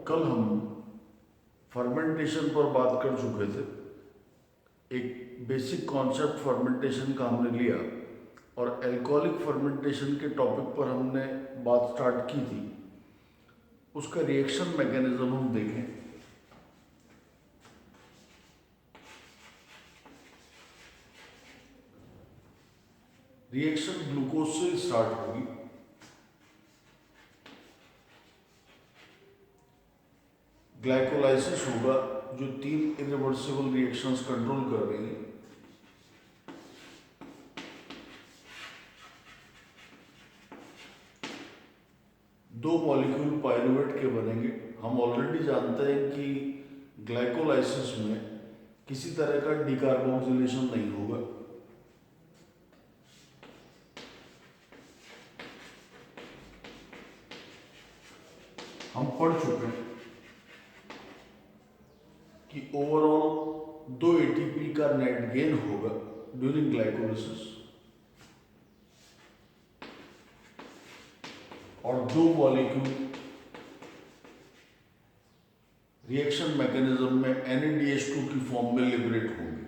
कल हम फर्मेंटेशन पर बात कर चुके थे। एक बेसिक कॉन्सेप्ट फर्मेंटेशन का हमने लिया और अल्कोहलिक फर्मेंटेशन के टॉपिक पर हमने बात स्टार्ट की थी। उसका रिएक्शन मैकेनिज्म हम देखें। रिएक्शन ग्लूकोज से स्टार्ट होगी। ग्लाइकोलाइसिस होगा जो 3 इरिवर्सिबल रिएक्शंस कंट्रोल कर रही है। दो मॉलिक्यूल पाइरुवेट के बनेंगे। हम ऑलरेडी जानते हैं कि ग्लाइकोलाइसिस में किसी तरह का डिकार्बोक्सिलेशन नहीं होगा। हम पढ़ चुके हैं कि ओवरऑल 2 एटीपी का नेट गेन होगा ड्यूरिंग ग्लाइकोलाइसिस और 2 मॉलिक्यूल रिएक्शन मैकेनिज्म में NADH2 की फॉर्म में लिबरेट होंगे।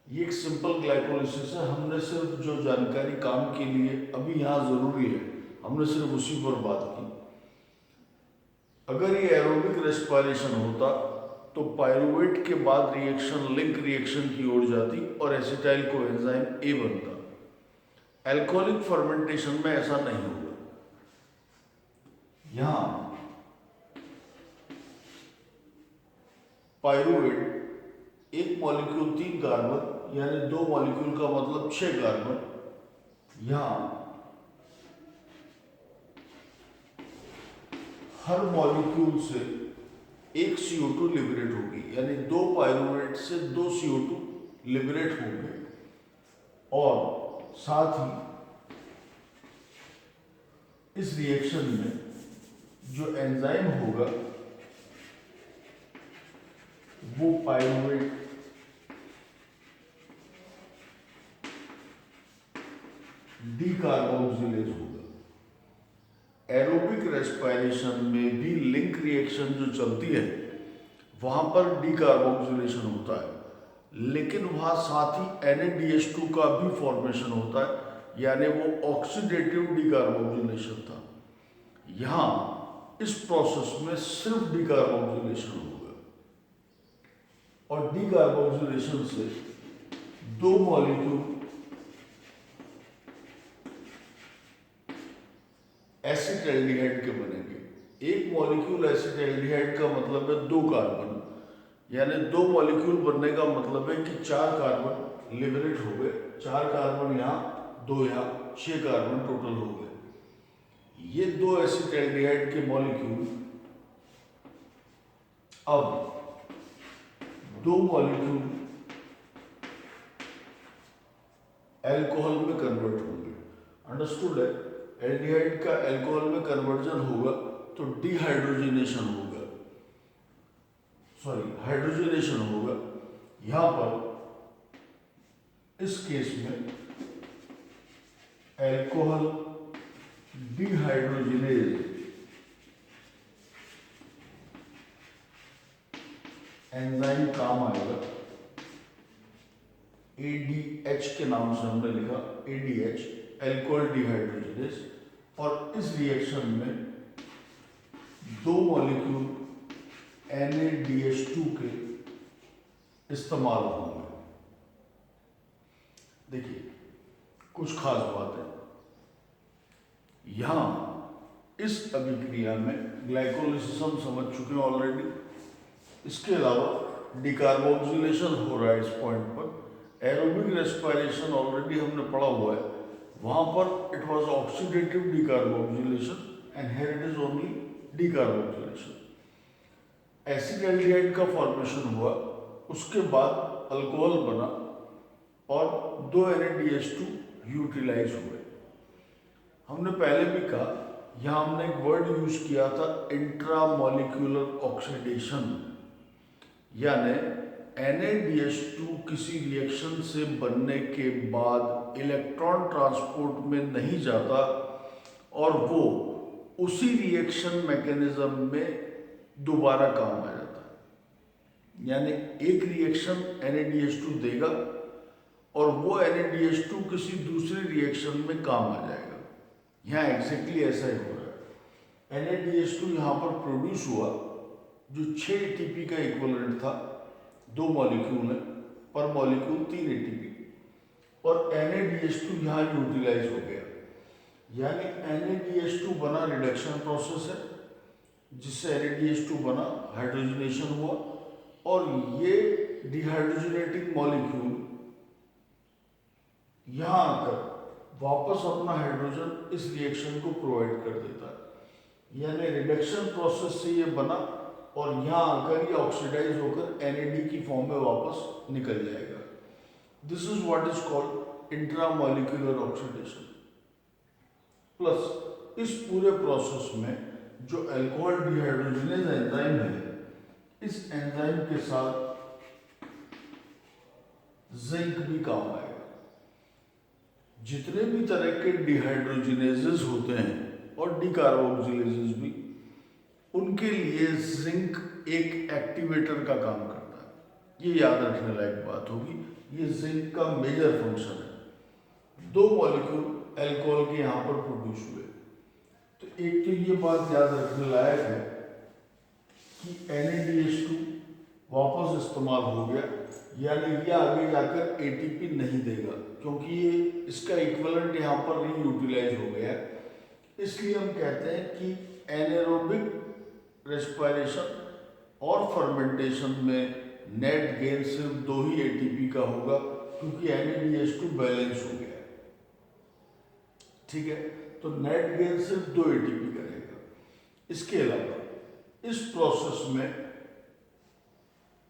ये एक सिंपल ग्लाइकोलाइसिस है। हमने सिर्फ जो जानकारी काम के लिए अभी यहाँ जरूरी है, हमने सिर्फ उसी पर बात की। अगर ये एरोबिक रेस्पिरेशन होता तो पाइरुवेट के बाद रिएक्शन लिंक रिएक्शन की ओर जाती और एसिटाइल कोएंजाइम A बनता। अल्कोहलिक फर्मेंटेशन में ऐसा नहीं होगा। यहां पाइरुवेट एक मॉलिक्यूल 3 कार्बन यानी 2 मॉलिक्यूल का मतलब 6 कार्बन, यहां हर मॉलिक्यूल से एक CO2 लिबरेट होगी, यानी 2 पाइरुवेट से 2 CO2 लिबरेट होंगे और साथ ही इस रिएक्शन में जो एंजाइम होगा वो पाइरुवेट डीकार्बोक्सिलेज होगा। एरोबिक रेस्पिरेशन में भी लिंक रिएक्शन जो चलती है वहां पर डीकार्बोक्सिलेशन होता है, लेकिन वहां साथ ही NADH2 का भी फॉर्मेशन होता है, यानी वो ऑक्सीडेटिव डीकार्बोक्सिलेशन था। यहां इस प्रोसेस में सिर्फ डीकार्बोक्सिलेशन होगा और डीकार्बोक्सिलेशन से 2 मॉलिक्यूल एसिटाल्डिहाइड के बनेंगे। एक मॉलिक्यूल एसिटाल्डिहाइड का मतलब है 2 कार्बन, यानी 2 मॉलिक्यूल बनने का मतलब है कि 4 कार्बन लिबरेट हो गए। 4 कार्बन यहाँ, 2 यहाँ, 6 कार्बन टोटल हो गए। ये 2 एसिटाल्डिहाइड के मॉलिक्यूल अब 2 मॉलिक्यूल अल्कोहल में कन्वर्ट होंगे। अंडरस्टूड है? एल्डिहाइड का अल्कोहल में कन्वर्जन होगा तो हाइड्रोजनेशन होगा। यहां पर इस केस में अल्कोहल डिहाइड्रोजिनेज एंजाइम काम आएगा। ADH के नाम से हमने लिखा, ADH अल्कोहल डिहाइड्रोजिनेज, और इस रिएक्शन में 2 मॉलिक्यूल NADH2 के इस्तेमाल होंगे। देखिए कुछ खास बात है यहां इस अभिक्रिया में। ग्लाइकोलाइसिस हम समझ चुके हैं ऑलरेडी। इसके अलावा डिकार्बोक्सिलेशन हो रहा है इस पॉइंट पर। एरोबिक रेस्पिरेशन ऑलरेडी हमने पढ़ा हुआ है, वहां पर it was oxidative decarboxylation and here it is only decarboxylation. Acetaldehyde का फॉर्मेशन हुआ, उसके बाद अल्कोहल बना और 2 NADH2 यूटिलाइज हुए। हमने पहले भी कहा, यहां हमने एक वर्ड यूज किया था इंट्रामॉलिक्यूलर ऑक्सीडेशन, यानी NADH2 किसी रिएक्शन से बनने के बाद इलेक्ट्रॉन ट्रांसपोर्ट में नहीं जाता और वो उसी रिएक्शन मैकेनिज्म में दोबारा काम आ जाता है। यानी एक रिएक्शन NaDH2 देगा और वो NaDH2 किसी दूसरे रिएक्शन में काम आ जाएगा। यहाँ एग्जैक्टली ऐसा ही हो रहा है। NaDH2 यहाँ पर प्रोड्यूस हुआ जो 6 ATP का इक्विवेलेंट था, 2 मॉलिक्यूल है, पर मॉलिक्यूल 3 ATP, और NaDH2 यहाँ यूटिलाइज हो गया। यानी NaDH2 बना रिडक्शन प्रोसेस है, जिससे NaDH2 बना, हाइड्रोजनेशन हुआ, और ये डिहाइड्रोजनेटिंग मॉलिक्यूल यहाँ आकर वापस अपना हाइड्रोजन इस रिएक्शन को प्रोवाइड कर देता है। यानी रिडक्शन प्रोसेस से ये बना और यहाँ आकर ये ऑक्सीडाइज होकर NAD की फॉर्म में वापस निकल जाएगा। This is what is called intramolecular oxidation. Plus इस पूरे प्रोसेस में जो अल्कोहल डिहाइड्रोजनेज एंजाइम है, इस एंजाइम के साथ जिंक भी काम आएगा। जितने भी तरह के डिहाइड्रोजनेजेस होते हैं और डीकार्बोक्सिलेजेस भी, उनके लिए जिंक एक एक्टिवेटर का काम करता है। ये याद रखने लायक बात होगी। ये जिंक का मेजर फंक्शन है। 2 मॉलिक्यूल अल्कोहल के यहाँ पर प्रोड्यूस हुए, तो एक तो ये बात याद रखने लायक है कि NaDH2 वापस इस्तेमाल हो गया, यानी ये आगे जाकर ATP नहीं देगा, क्योंकि ये इसका इक्विवेलेंट यहाँ पर रीयूटिलाइज हो गया है। इसलिए हम कहते हैं कि एनारोबिक रेस्पिरेशन और फर्मेंटेशन में नेट गेन सिर्फ 2 ही ATP का होगा, क्योंकि NaDH2 बैलेंस हो गया है। ठीक है, तो नेट गेन सिर्फ 2 ATP करेगा। इसके अलावा इस प्रोसेस में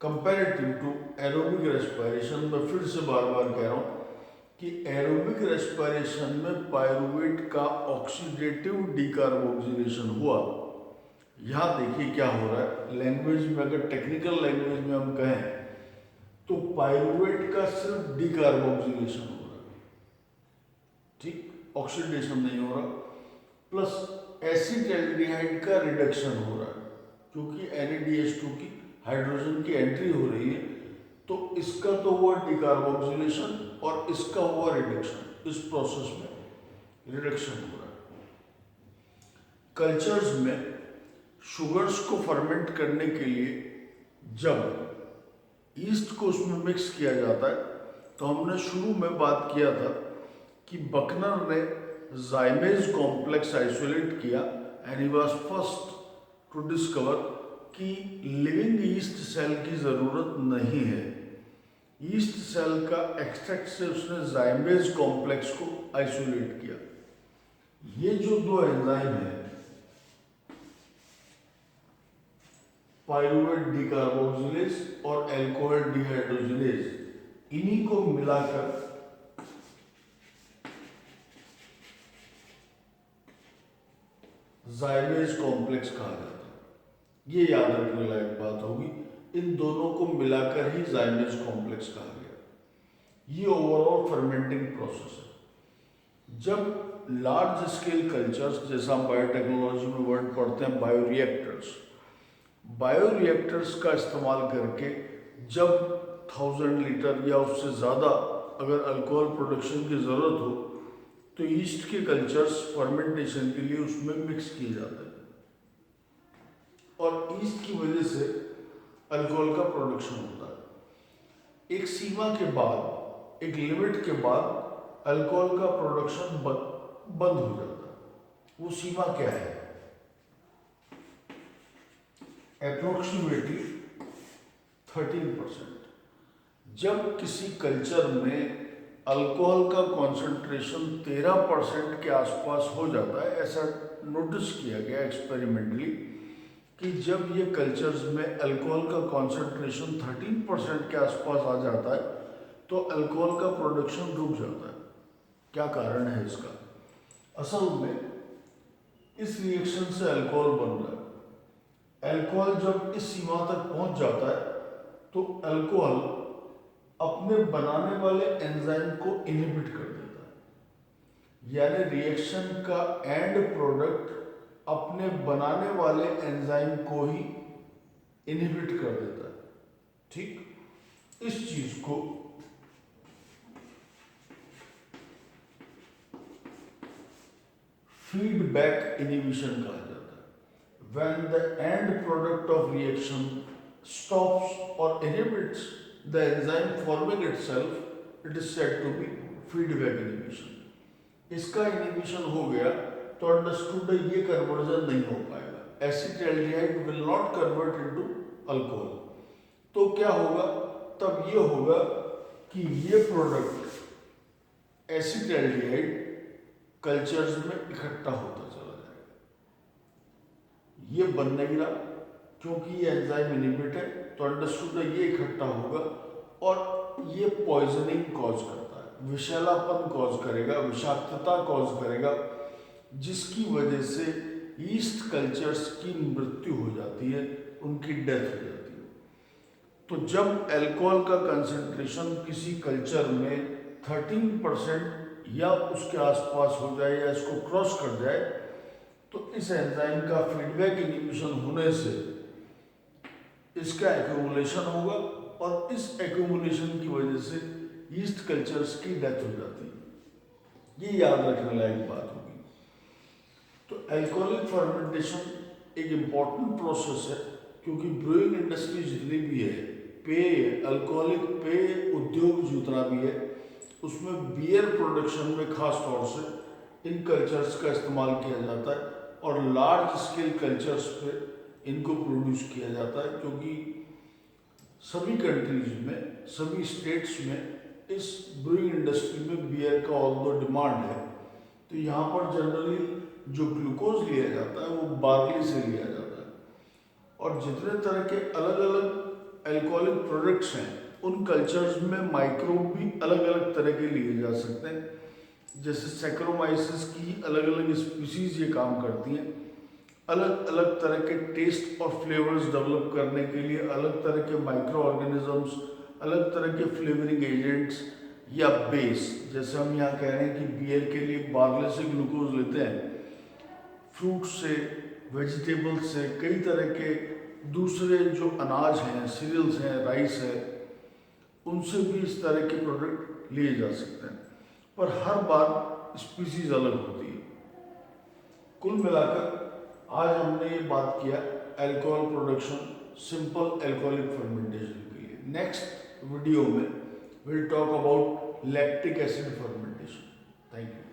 कंपैरेटिव टू एरोबिक रेस्पिरेशन, में फिर से बार बार कह रहा हूँ कि एरोबिक रेस्पिरेशन में पायरुवेट का ऑक्सीडेटिव डीकार्बोक्सिलेशन हुआ। यहाँ देखिए क्या हो रहा है। लैंग्वेज में, अगर टेक्निकल लैंग्वेज में हम कहें तो पायरुवेट का सिर्फ डीकार्बोक्सिलेशन हो रहा है, ठीक, ऑक्सीडेशन नहीं हो रहा। प्लस एसिटाल्डिहाइड का रिडक्शन हो रहा है, क्योंकि NaDH2 की हाइड्रोजन की एंट्री हो रही है, तो इसका तो हुआ डिकार्बोक्सिलेशन और इसका हुआ रिडक्शन। इस प्रोसेस में रिडक्शन हो रहा है। कल्चर्स में शुगर्स को फर्मेंट करने के लिए जब ईस्ट को उसमें मिक्स किया जाता है, तो हमने शुरू में बात किया था कि बकनर ने जाइमेज कॉम्प्लेक्स आइसोलेट किया, and he was first to discover कि लिविंग ईस्ट सेल की ज़रूरत नहीं है। ईस्ट सेल का एक्सट्रैक्ट से उसने जाइमेज कॉम्प्लेक्स को आइसोलेट किया। ये जो 2 एंजाइम है, पायरुवेट डीकार्बोक्सिलेज और अल्कोहल डिहाइड्रोजिनेज, इन्हीं को मिलाकर जाइमेज कॉम्प्लेक्स कहा जाता है। ये याद रखने लायक बात होगी। इन दोनों को मिलाकर ही जाइमेज कॉम्प्लेक्स कहा गया। ये ओवरऑल फर्मेंटिंग प्रोसेस है। जब लार्ज स्केल कल्चर्स, जैसा हम बायोटेक्नोलॉजी में वर्ड पढ़ते हैं बायोरिएक्टर्स का इस्तेमाल करके जब 1000 लीटर या उससे ज़्यादा अगर अल्कोहल प्रोडक्शन की ज़रूरत हो, तो ईस्ट के कल्चर्स फर्मेंटेशन के लिए उसमें मिक्स किए जाते हैं, और ईस्ट की वजह से अल्कोहल का प्रोडक्शन होता है। एक सीमा के बाद, एक लिमिट के बाद अल्कोहल का प्रोडक्शन बंद हो जाता है। वो सीमा क्या है? अप्रोक्सीमेटली 13%। जब किसी कल्चर में अल्कोहल का कॉन्सेंट्रेशन 13% के आसपास हो जाता है, ऐसा नोटिस किया गया एक्सपेरिमेंटली कि जब ये कल्चर्स में अल्कोहल का कॉन्सेंट्रेशन 13% के आसपास आ जाता है, तो अल्कोहल का प्रोडक्शन रुक जाता है। क्या कारण है इसका? असल में इस रिएक्शन से अल्कोहल बन रहा है। अल्कोहल जब इस सीमा तक पहुंच जाता है, तो अल्कोहल अपने बनाने वाले एंजाइम को इनहिबिट कर देता है। यानी रिएक्शन का एंड प्रोडक्ट अपने बनाने वाले एंजाइम को ही इनहिबिट कर देता है। ठीक, इस चीज को फीडबैक इनहिबिशन कहा जाता है। When the end product of reaction stops or inhibits the enzyme forming itself, it is said to be feedback inhibition. इसका इनिबिशन हो गया तो अंडरस्टूड है ये कन्वर्जन नहीं हो पाएगा, acetaldehyde will not convert into alcohol. तो क्या होगा, तब ये होगा कि ये प्रोडक्ट एसिटाल्डिहाइड कल्चर्स में इकट्ठा होता चला जाएगा, ये बन नहीं रहा क्योंकि ये एंजाइम इनहिबिट है, तो अंडरस्टूड है ये इकट्ठा होगा और ये पॉइजनिंग कॉज करता है, विषैलापन कॉज करेगा, विषाक्तता कॉज करेगा, जिसकी वजह से ईस्ट कल्चर्स की मृत्यु हो जाती है, उनकी डेथ हो जाती है। तो जब अल्कोहल का कंसंट्रेशन किसी कल्चर में 13% या उसके आसपास हो जाए या इसको क्रॉस कर जाए, तो इस एंजाइम का फीडबैक इनहिबिशन होने से इसका एक्यूमुलेशन होगा और इस एक्यूमुलेशन की वजह से ईस्ट कल्चर्स की डेथ हो जाती है। ये याद रखने लायक बात होगी। तो अल्कोहलिक फर्मेंटेशन एक इम्पॉर्टेंट प्रोसेस है, क्योंकि ब्रूइंग इंडस्ट्री जितनी भी है, पेय अल्कोहलिक पेय उद्योग जितना भी है, उसमें बियर प्रोडक्शन में खास तौर से इन कल्चर्स का इस्तेमाल किया जाता है और लार्ज स्केल कल्चर्स पे इनको प्रोड्यूस किया जाता है, क्योंकि सभी कंट्रीज में, सभी स्टेट्स में इस ब्रूइंग इंडस्ट्री में बियर का ऑल्दो डिमांड है। तो यहाँ पर जनरली जो ग्लूकोज लिया जाता है वो बार्ली से लिया जाता है, और जितने तरह के अलग अलग अल्कोहलिक प्रोडक्ट्स हैं उन कल्चर्स में माइक्रोब भी अलग अलग तरह के लिए जा सकते हैं। जैसे सैक्रोमाइसिस की अलग अलग स्पीसीज ये काम करती हैं, अलग अलग तरह के टेस्ट और फ्लेवर्स डेवलप करने के लिए अलग तरह के माइक्रो ऑर्गेनिजम्स, अलग तरह के फ्लेवरिंग एजेंट्स या बेस, जैसे हम यहाँ कह रहे हैं कि बियर के लिए बार्ले से ग्लूकोज लेते हैं, फ्रूट से, वेजिटेबल्स से, कई तरह के दूसरे जो अनाज हैं, सीरियल्स हैं, राइस है, उनसे भी इस तरह के प्रोडक्ट लिए जा सकते हैं, पर हर बार स्पीसीज अलग होती है। कुल मिलाकर आज हमने ये बात किया alcohol production, simple alcoholic fermentation के लिए। नेक्स्ट वीडियो में will talk about lactic acid fermentation. Thank you.